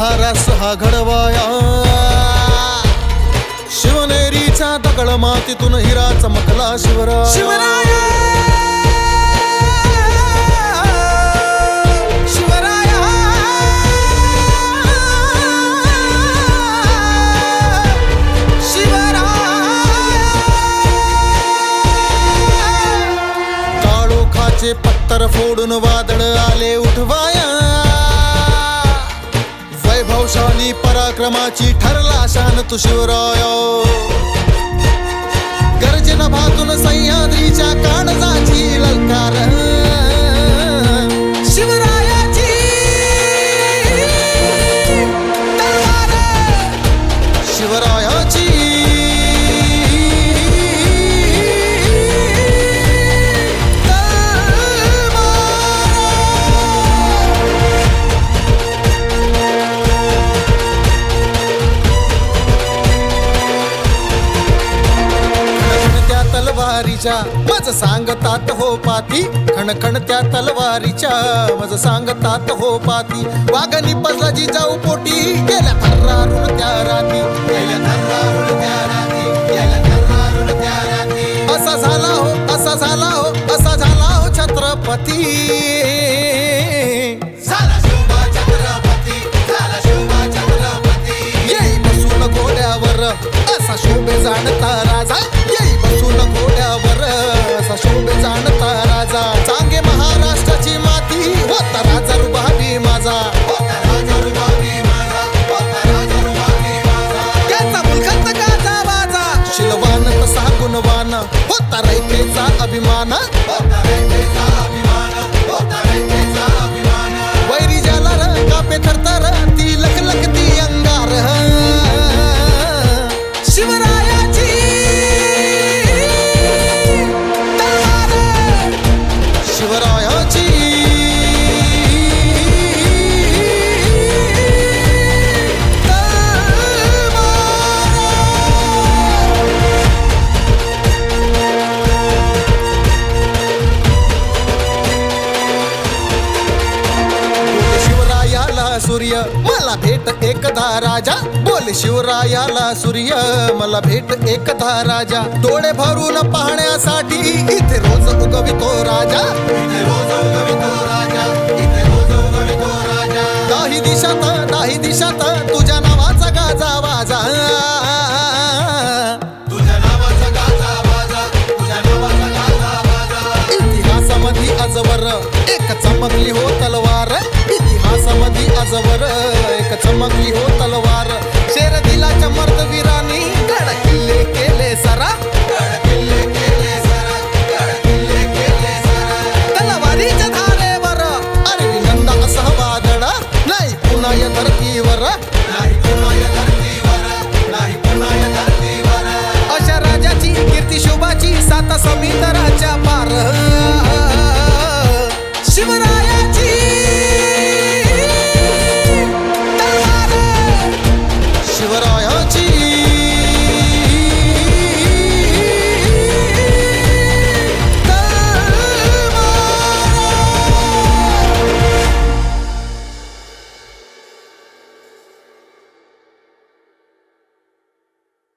महाराष्ट्र हा घडवाया, शिवनेरीचा दगड मातीतून हिरा चमकला शिवराया. काळोखाचे पत्तर फोडून वादळ आले उठवाया, वैभवशाली पराक्रमाची ठरला शान तू शिवराया. गर्जना भातून सह्याद्रीच्या काळजाची ललकार, शिवरायाची तलवार, शिवरायाची तलवारीच्या मज सांगतात हो पाती, खणखण त्या तलवारीच्या मज सांगतात हो पाती. वाघनी पजला जिजाऊ पोटी गेल्या थर्रारून त्या राती, गेल्या थर्रारून त्या राती, गेल्या थर्रारून त्या राती. असा झाला हो, असा झाला हो, असा झाला हो छत्रपती, झाला शोभा छत्रपती, झाला शोभा छत्रपती. येई बसून घोड्यावर असा शोभे जाणता राजा, येई बसून घोड्यावर असा शोभे जाणता राजा. चांगे महाराष्ट्राची माती होता राजा रुबाबी माझा, होता राजा रुबाबी माझा, होता राजा रुबाबी माझा. त्याचा मुलखात गाजा वाजा, शिलवान तसा गुणवान होता रयतेचा अभिमान, होता रयतेचा अभिमान, होता रयतेचा अभिमान. वैरी ज्याला र कापे थरथर ती लखलखती अंगार, शिवरायाची तलवार, शिवरायाची सूर्य मला भेट एकदा राजा, बोल शिवरायाला सूर्य मला भेट एकदा राजा. डोळे भरून पाहण्यासाठी इथे रोज उगवितो राजा, इथे रोज उगवितो राजा, इथे रोज उगवितो राजा. दाही दिशात तुझ्या नावाचा गाजा वाजा, तुझ्या नावाचा गाजा वाजा, तुझ्या नावाचा गाजा वाजा. इतिहासामध्ये आजवर एक चमकली हो तलवार, इतिहासामध्ये आजवर एक चमकली हो तलवार. शेर दिलाच्या मर्द